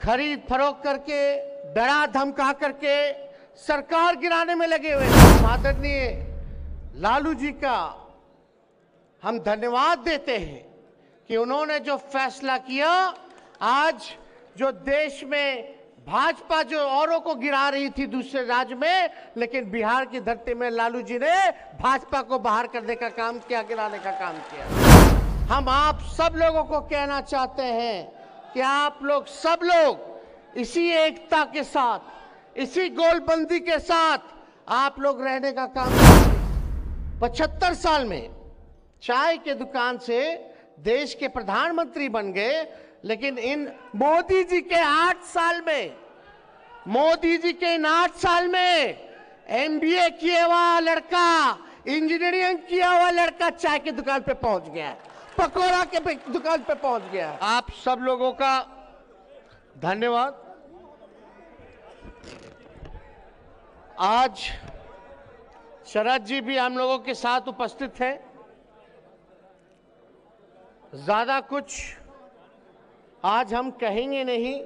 खरीद फरोख्त करके, डरा धमका करके सरकार गिराने में लगे हुए हैं। आदरणीय लालू जी का हम धन्यवाद देते हैं कि उन्होंने जो फैसला किया, आज जो देश में भाजपा जो औरों को गिरा रही थी दूसरे राज्य में, लेकिन बिहार की धरती में लालू जी ने भाजपा को बाहर करने का काम किया, गिराने का काम किया। हम आप सब लोगों को कहना चाहते हैं कि आप लोग सब लोग इसी एकता के साथ, इसी गोलबंदी के साथ आप लोग रहने का काम करें। 75 साल में चाय के दुकान से देश के प्रधानमंत्री बन गए, लेकिन इन मोदी जी के 8 साल में, मोदी जी के इन 8 साल में MBA किया हुआ लड़का, इंजीनियरिंग किया हुआ लड़का चाय की दुकान पे पहुंच गया है, पकौड़ा के दुकान पे पहुंच गया है। आप सब लोगों का धन्यवाद। आज शरद जी भी हम लोगों के साथ उपस्थित हैं। ज्यादा कुछ आज हम कहेंगे नहीं,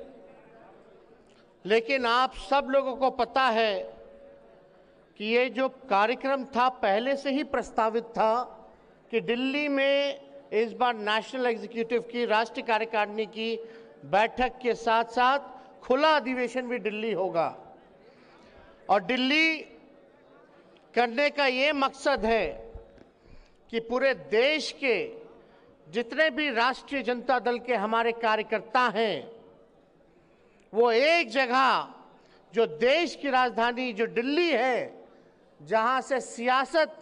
लेकिन आप सब लोगों को पता है कि ये जो कार्यक्रम था पहले से ही प्रस्तावित था कि दिल्ली में इस बार नेशनल एग्जीक्यूटिव की, राष्ट्रीय कार्यकारिणी की बैठक के साथ साथ खुला अधिवेशन भी दिल्ली होगा। और दिल्ली करने का ये मकसद है कि पूरे देश के जितने भी राष्ट्रीय जनता दल के हमारे कार्यकर्ता हैं, वो एक जगह, जो देश की राजधानी जो दिल्ली है, जहां से सियासत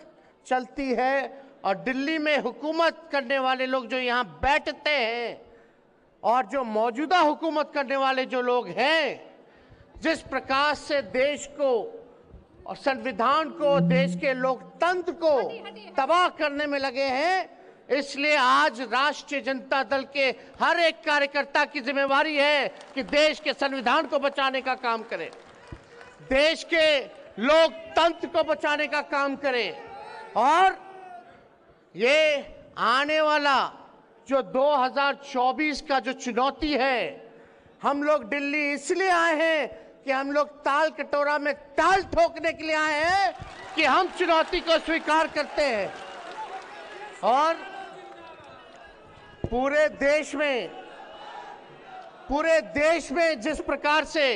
चलती है और दिल्ली में हुकूमत करने वाले लोग जो यहां बैठते हैं, और जो मौजूदा हुकूमत करने वाले जो लोग हैं, जिस प्रकार से देश को और संविधान को, देश के लोकतंत्र को तबाह करने में लगे हैं, इसलिए आज राष्ट्रीय जनता दल के हर एक कार्यकर्ता की जिम्मेवारी है कि देश के संविधान को बचाने का काम करें, देश के लोकतंत्र को बचाने का काम करें। और ये आने वाला जो 2024 का जो चुनौती है, हम लोग दिल्ली इसलिए आए हैं कि हम लोग ताल कटोरा में ताल ठोकने के लिए आए हैं कि हम चुनौती को स्वीकार करते हैं। और पूरे देश में जिस प्रकार से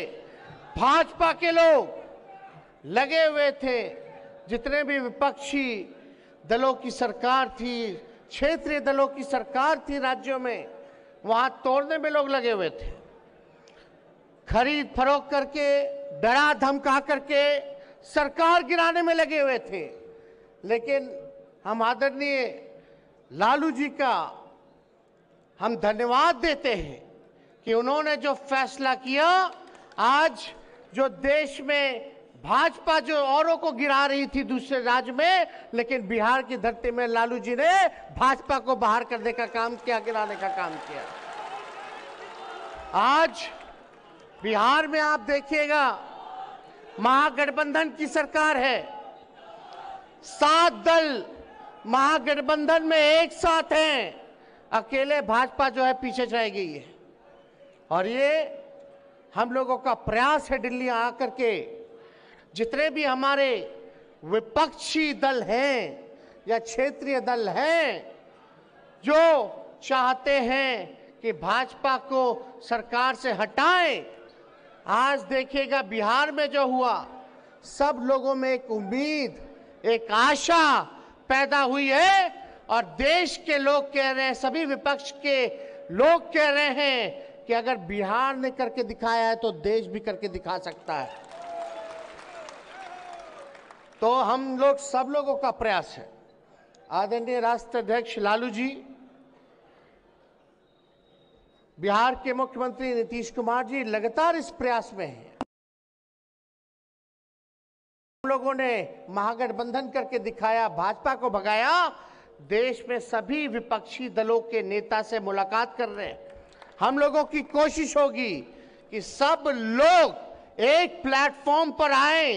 भाजपा के लोग लगे हुए थे, जितने भी विपक्षी दलों की सरकार थी, क्षेत्रीय दलों की सरकार थी राज्यों में, वहां तोड़ने में लोग लगे हुए थे। खरीद फरोख्त करके, डरा धमका करके सरकार गिराने में लगे हुए थे। लेकिन हम आदरणीय लालू जी का हम धन्यवाद देते हैं कि उन्होंने जो फैसला किया, आज जो देश में भाजपा जो औरों को गिरा रही थी दूसरे राज्य में, लेकिन बिहार की धरती में लालू जी ने भाजपा को बाहर करने का काम किया, गिराने का काम किया। आज बिहार में आप देखिएगा, महागठबंधन की सरकार है, 7 दल महागठबंधन में एक साथ हैं, अकेले भाजपा जो है पीछे चली गई है। और ये हम लोगों का प्रयास है दिल्ली आकर के, जितने भी हमारे विपक्षी दल हैं या क्षेत्रीय दल हैं, जो चाहते हैं कि भाजपा को सरकार से हटाएं, आज देखिएगा बिहार में जो हुआ, सब लोगों में एक उम्मीद, एक आशा पैदा हुई है। और देश के लोग कह रहे हैं, सभी विपक्ष के लोग कह रहे हैं कि अगर बिहार ने करके दिखाया है तो देश भी करके दिखा सकता है। तो हम लोग सब लोगों का प्रयास है। आदरणीय राष्ट्रीय अध्यक्ष लालू जी, बिहार के मुख्यमंत्री नीतीश कुमार जी लगातार इस प्रयास में हैं। हम लोगों ने महागठबंधन करके दिखाया, भाजपा को भगाया, देश में सभी विपक्षी दलों के नेता से मुलाकात कर रहे हैं। हम लोगों की कोशिश होगी कि सब लोग एक प्लेटफॉर्म पर आए,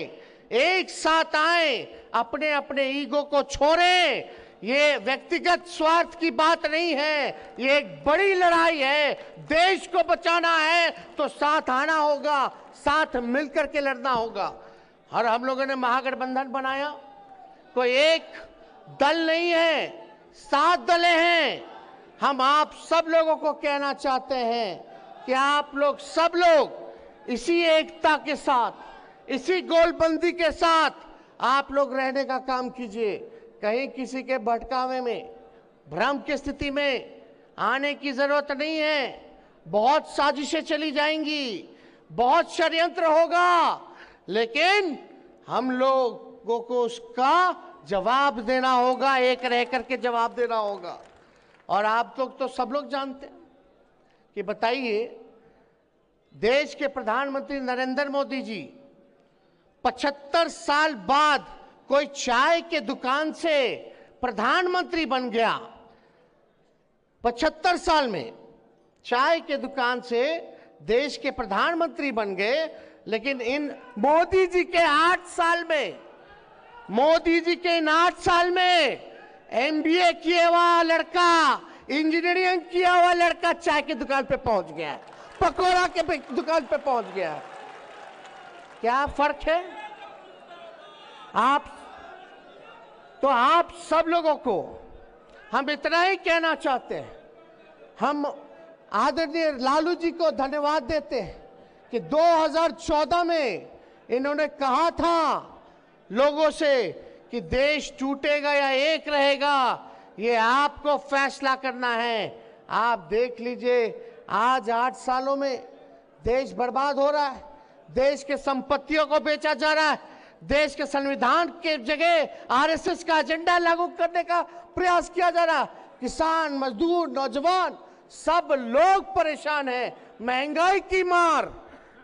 एक साथ आए, अपने अपने ईगो को छोड़ें, ये व्यक्तिगत स्वार्थ की बात नहीं है, ये एक बड़ी लड़ाई है। देश को बचाना है तो साथ आना होगा, साथ मिलकर के लड़ना होगा। और हम लोगों ने महागठबंधन बनाया, कोई एक दल नहीं है, 7 दलें हैं। हम आप सब लोगों को कहना चाहते हैं कि आप लोग सब लोग इसी एकता के साथ, इसी गोलबंदी के साथ आप लोग रहने का काम कीजिए। कहीं किसी के भटकावे में, भ्रम की स्थिति में आने की जरूरत नहीं है। बहुत साजिशें चली जाएंगी, बहुत षड्यंत्र होगा, लेकिन हम लोगों को उसका जवाब देना होगा, एक रह करके जवाब देना होगा। और आप लोग तो सब लोग जानते हैं कि बताइए, देश के प्रधानमंत्री नरेंद्र मोदी जी 75 साल बाद कोई चाय के दुकान से प्रधानमंत्री बन गया। 75 साल में चाय के दुकान से देश के प्रधानमंत्री बन गए, लेकिन इन मोदी जी के 8 साल में, मोदी जी के इन 8 साल में MBA किया हुआ लड़का, इंजीनियरिंग किया हुआ लड़का चाय की दुकान पे पहुंच गया, पकौड़ा के दुकान पे पहुंच गया। क्या फर्क है? आप सब लोगों को हम इतना ही कहना चाहते हैं। हम आदरणीय लालू जी को धन्यवाद देते हैं कि 2014 में इन्होंने कहा था लोगों से कि देश टूटेगा या एक रहेगा, ये आपको फैसला करना है। आप देख लीजिए, आज 8 सालों में देश बर्बाद हो रहा है, देश के संपत्तियों को बेचा जा रहा है, देश के संविधान के जगह RSS का एजेंडा लागू करने का प्रयास किया जा रहा है। किसान, मजदूर, नौजवान सब लोग परेशान हैं। महंगाई की मार,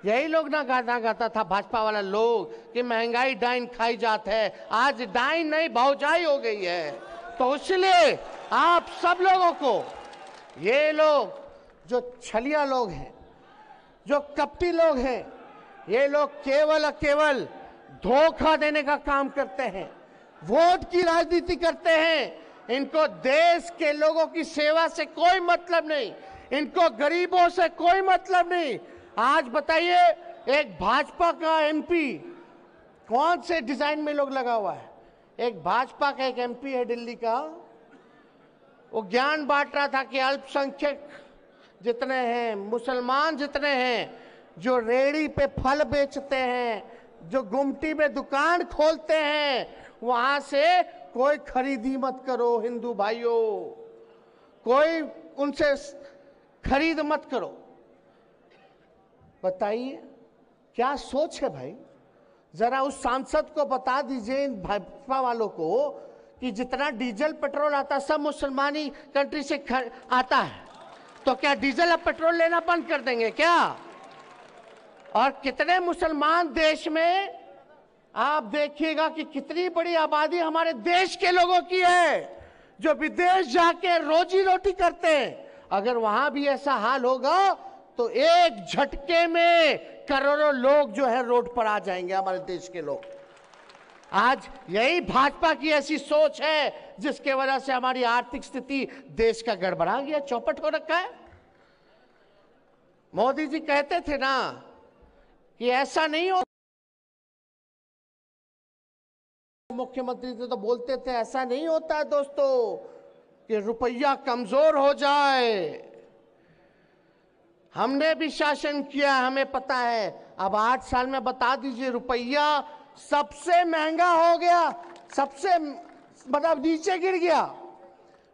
यही लोग ना गाना गाता था भाजपा वाला लोग कि महंगाई डाइन खाई जात है। आज डाइन नहीं, भौजाई हो गई है। तो इसलिए आप सब लोगों को, ये लोग जो छलिया लोग हैं, जो कपटी लोग हैं, ये लोग केवल धोखा देने का काम करते हैं, वोट की राजनीति करते हैं। इनको देश के लोगों की सेवा से कोई मतलब नहीं, इनको गरीबों से कोई मतलब नहीं। आज बताइए, एक भाजपा का MP कौन से डिजाइन में लोग लगा हुआ है? एक भाजपा का एक MP है दिल्ली का, वो ज्ञान बांट रहा था कि अल्पसंख्यक जितने हैं, मुसलमान जितने हैं, जो रेहड़ी पे फल बेचते हैं, जो गुमटी में दुकान खोलते हैं, वहां से कोई खरीदी मत करो हिंदू भाइयों, कोई उनसे खरीद मत करो। बताइए क्या सोच है भाई? जरा उस सांसद को बता दीजिए, इन भाजपा वालों को, कि जितना डीजल पेट्रोल आता सब मुसलमानी कंट्री से आता है, तो क्या डीजल अब पेट्रोल लेना बंद कर देंगे क्या? और कितने मुसलमान देश में, आप देखिएगा कि कितनी बड़ी आबादी हमारे देश के लोगों की है जो विदेश जाके रोजी रोटी करते हैं। अगर वहां भी ऐसा हाल होगा तो एक झटके में करोड़ों लोग जो है रोड पर आ जाएंगे, हमारे देश के लोग। आज यही भाजपा की ऐसी सोच है जिसके वजह से हमारी आर्थिक स्थिति देश का गड़बड़ा गया, चौपट हो रखा है। मोदी जी कहते थे ना कि ऐसा नहीं हो, मुख्यमंत्री थे तो बोलते थे ऐसा नहीं होता है दोस्तों कि रुपया कमजोर हो जाए। हमने भी शासन किया, हमें पता है। अब 8 साल में बता दीजिए, रुपया सबसे महंगा हो गया, सबसे मतलब नीचे गिर गया।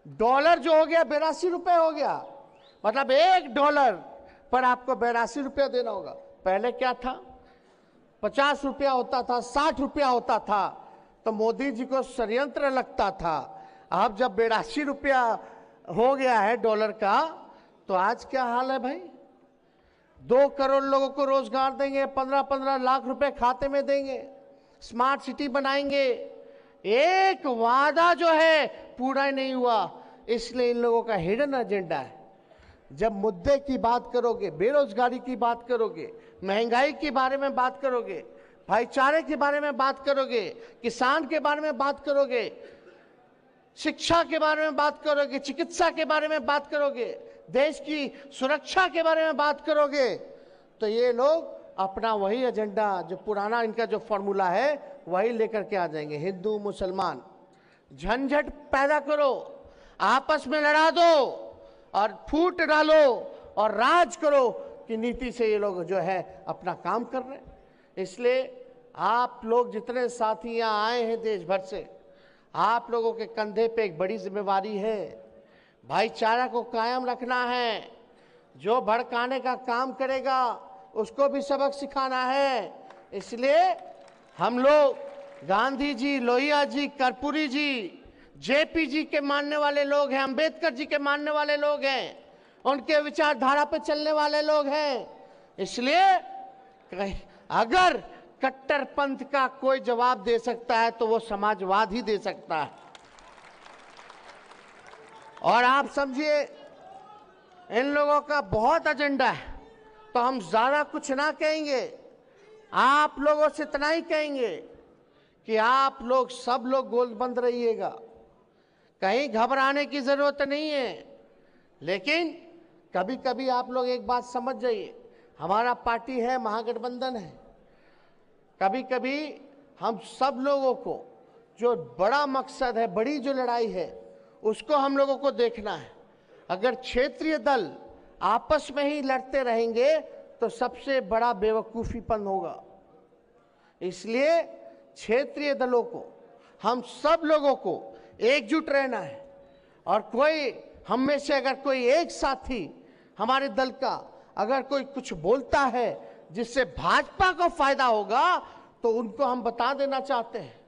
डॉलर जो हो गया 82 रुपए हो गया, मतलब $1 पर आपको 82 रुपया देना होगा। पहले क्या था, 50 रुपया होता था, 60 रुपया होता था, तो मोदी जी को षड्यंत्र लगता था। अब जब 82 रुपया हो गया है डॉलर का, तो आज क्या हाल है भाई? 2 करोड़ लोगों को रोजगार देंगे, 15-15 लाख रुपए खाते में देंगे, स्मार्ट सिटी बनाएंगे। एक वादा जो है पूरा ही नहीं हुआ, इसलिए इन लोगों का हिडन एजेंडा है। जब मुद्दे की बात करोगे, बेरोजगारी की बात करोगे, महंगाई के बारे में बात करोगे, भाईचारे के बारे में बात करोगे, किसान के बारे में बात करोगे, शिक्षा के बारे में बात करोगे, चिकित्सा के बारे में बात करोगे, देश की सुरक्षा के बारे में बात करोगे, तो ये लोग अपना वही एजेंडा, जो पुराना इनका जो फॉर्मूला है, वही लेकर के आ जाएंगे। हिंदू मुसलमान झंझट पैदा करो, आपस में लड़ा दो और फूट डालो और राज करो कि नीति से ये लोग जो है अपना काम कर रहे हैं। इसलिए आप लोग जितने साथी यहाँ आए हैं देश भर से, आप लोगों के कंधे पे एक बड़ी जिम्मेवारी है। भाईचारा को कायम रखना है। जो भड़काने का काम करेगा उसको भी सबक सिखाना है। इसलिए हम लोग गांधी जी, लोहिया जी, कर्पूरी जी, जेपी जी के मानने वाले लोग हैं, अंबेडकर जी के मानने वाले लोग हैं, उनके विचारधारा पे चलने वाले लोग हैं। इसलिए अगर कट्टरपंथ का कोई जवाब दे सकता है तो वो समाजवाद ही दे सकता है। और आप समझिए इन लोगों का बहुत एजेंडा है, तो हम ज्यादा कुछ ना कहेंगे, आप लोगों से इतना ही कहेंगे कि आप लोग सब लोग गोलबंद रहिएगा, कहीं घबराने की जरूरत नहीं है। लेकिन कभी कभी आप लोग एक बात समझ जाइए, हमारा पार्टी है, महागठबंधन है, कभी कभी हम सब लोगों को जो बड़ा मकसद है, बड़ी जो लड़ाई है, उसको हम लोगों को देखना है। अगर क्षेत्रीय दल आपस में ही लड़ते रहेंगे तो सबसे बड़ा बेवकूफीपन होगा। इसलिए क्षेत्रीय दलों को, हम सब लोगों को एकजुट रहना है। और कोई हम में से अगर कोई एक साथी हमारे दल का अगर कोई कुछ बोलता है जिससे भाजपा को फायदा होगा, तो उनको हम बता देना चाहते हैं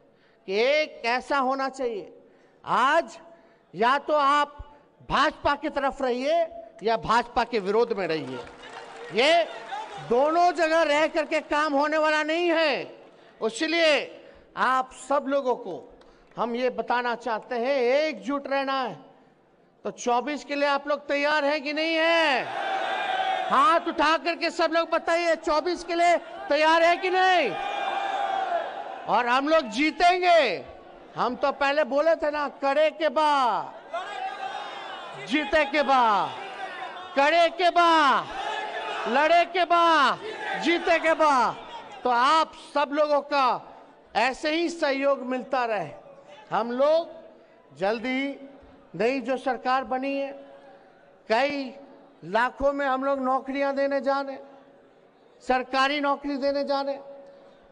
कि एक ऐसा होना चाहिए, आज या तो आप भाजपा की तरफ रहिए या भाजपा के विरोध में रहिए। ये दोनों जगह रह करके काम होने वाला नहीं है। इसलिए आप सब लोगों को हम ये बताना चाहते हैं, एकजुट रहना है। तो 24 के लिए आप लोग तैयार हैं कि नहीं है? हाथ उठा करके सब लोग बताइए, 24 के लिए तैयार है कि नहीं? और हम लोग जीतेंगे। हम तो पहले बोले थे ना, करे के बाद जीते के बाद, करे के बाद, लड़े के बाद, जीते के बाद। तो आप सब लोगों का ऐसे ही सहयोग मिलता रहे। हम लोग जल्दी नई जो सरकार बनी है, कई लाखों में हम लोग नौकरियां देने जा रहे, सरकारी नौकरी देने जा रहे,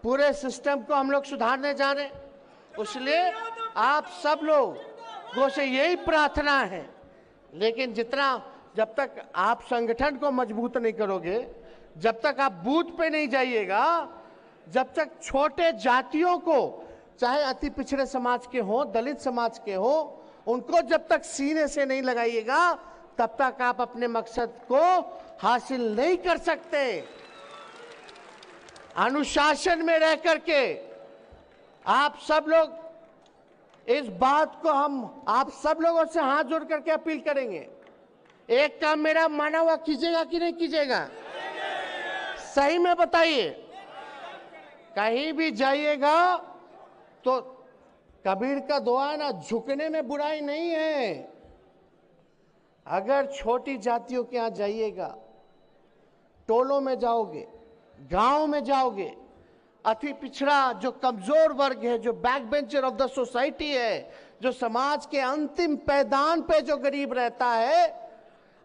पूरे सिस्टम को हम लोग सुधारने जा रहे। इसलिए आप सब लोगों से यही प्रार्थना है। लेकिन जब तक आप संगठन को मजबूत नहीं करोगे, जब तक आप बूथ पे नहीं जाइएगा, जब तक छोटे जातियों को, चाहे अति पिछड़े समाज के हो, दलित समाज के हो, उनको जब तक सीने से नहीं लगाइएगा, तब तक आप अपने मकसद को हासिल नहीं कर सकते। अनुशासन में रह करके आप सब लोग, इस बात को हम आप सब लोगों से हाथ जोड़ करके अपील करेंगे, एक काम मेरा माना हुआ कीजिएगा कि नहीं कीजिएगा? सही में बताइए। कहीं भी जाइएगा तो कबीर का दुआ ना, झुकने में बुराई नहीं है। अगर छोटी जातियों के यहाँ जाइएगा, टोलों में जाओगे, गांव में जाओगे, अति पिछड़ा जो कमजोर वर्ग है, जो back bencher of the society है, जो समाज के अंतिम पैदान पे जो गरीब रहता है,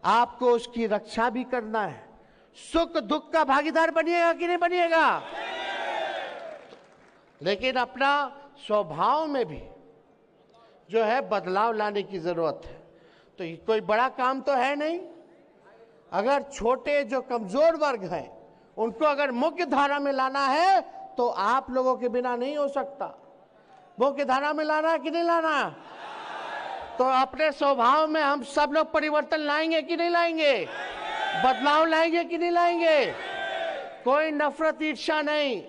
आपको उसकी रक्षा भी करना है। सुख दुख का भागीदार बनिएगा कि नहीं बनिएगा? लेकिन अपना स्वभाव में भी जो है बदलाव लाने की जरूरत है। तो ये कोई बड़ा काम तो है नहीं। अगर छोटे जो कमजोर वर्ग हैं उनको अगर मुख्य धारा में लाना है तो आप लोगों के बिना नहीं हो सकता। मुख्य धारा में लाना है कि नहीं लाना? तो अपने स्वभाव में हम सब लोग परिवर्तन लाएंगे कि नहीं लाएंगे? बदलाव लाएंगे कि नहीं लाएंगे? कोई नफरत ईर्ष्या नहीं,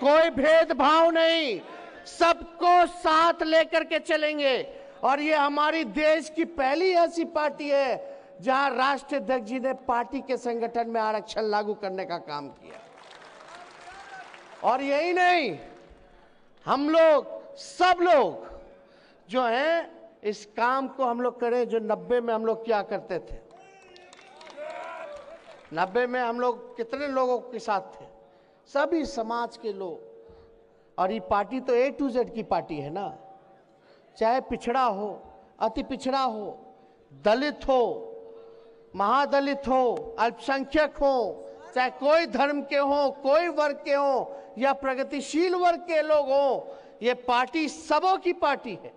कोई भेदभाव नहीं, सबको साथ लेकर के चलेंगे। और ये हमारी देश की पहली ऐसी पार्टी है जहां राष्ट्रीय अध्यक्ष जी ने पार्टी के संगठन में आरक्षण लागू करने का काम किया। और यही नहीं, हम लोग सब लोग जो हैं इस काम को हम लोग करें जो 90 में हम लोग किया करते थे। 90 में हम लोग कितने लोगों के साथ थे? सभी समाज के लोग। और ये पार्टी तो A to Z की पार्टी है ना, चाहे पिछड़ा हो, अति पिछड़ा हो, दलित हो, महादलित हो, अल्पसंख्यक हो, चाहे कोई धर्म के हो, कोई वर्ग के हो या प्रगतिशील वर्ग के लोग हो, ये पार्टी सबों की पार्टी है,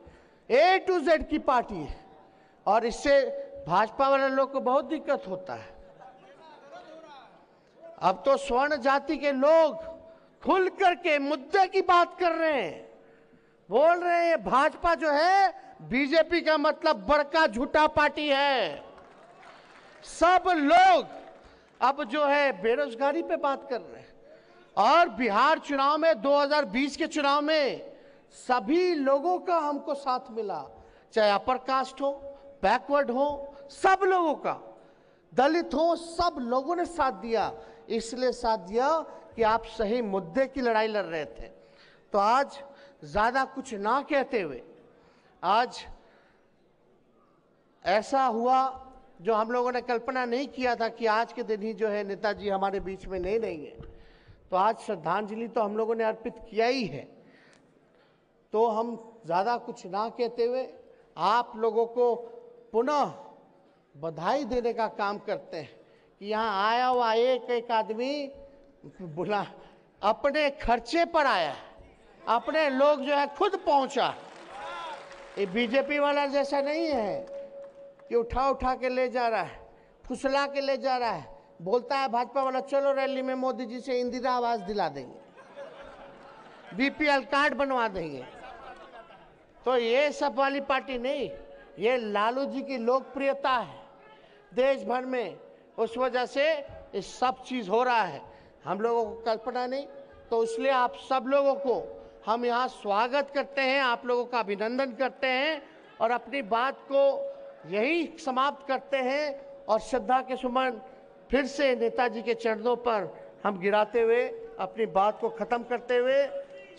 A to Z की पार्टी है। और इससे भाजपा वाले लोग को बहुत दिक्कत होता है। अब तो स्वर्ण जाति के लोग खुल करके मुद्दे की बात कर रहे हैं, बोल रहे हैं भाजपा जो है बीजेपी का मतलब बड़का झूठा पार्टी है। सब लोग अब जो है बेरोजगारी पे बात कर रहे हैं। और बिहार चुनाव में 2020 के चुनाव में सभी लोगों का हमको साथ मिला, चाहे अपर कास्ट हो, बैकवर्ड हो, सब लोगों का, दलित हो, सब लोगों ने साथ दिया। इसलिए साथ दिया कि आप सही मुद्दे की लड़ाई लड़ रहे थे। तो आज ज्यादा कुछ ना कहते हुए, आज ऐसा हुआ जो हम लोगों ने कल्पना नहीं किया था कि आज के दिन ही जो है नेताजी हमारे बीच में नहीं रहेंगे। तो आज श्रद्धांजलि तो हम लोगों ने अर्पित किया ही है। तो हम ज्यादा कुछ ना कहते हुए आप लोगों को पुनः बधाई देने का काम करते हैं कि यहाँ आया हुआ एक एक आदमी बुला अपने खर्चे पर आया, अपने लोग जो है खुद पहुंचा। ये बीजेपी वाला जैसा नहीं है कि उठा उठा के ले जा रहा है, फुसला के ले जा रहा है। बोलता है भाजपा वाला चलो रैली में मोदी जी से इंदिरा आवास दिला देंगे, बीपीएल कार्ड बनवा देंगे। तो ये सब वाली पार्टी नहीं, ये लालू जी की लोकप्रियता है देश भर में, उस वजह से ये सब चीज हो रहा है। हम लोगों को कल्पना नहीं। तो इसलिए आप सब लोगों को हम यहाँ स्वागत करते हैं, आप लोगों का अभिनंदन करते हैं और अपनी बात को यही समाप्त करते हैं। और श्रद्धा के सुमन फिर से नेताजी के चरणों पर हम गिराते हुए अपनी बात को खत्म करते हुए,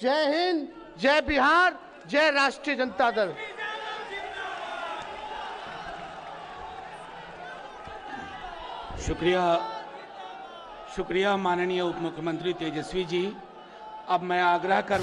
जय हिंद, जय बिहार, जय राष्ट्रीय जनता दल। शुक्रिया माननीय उप मुख्यमंत्री तेजस्वी जी। अब मैं आग्रह कर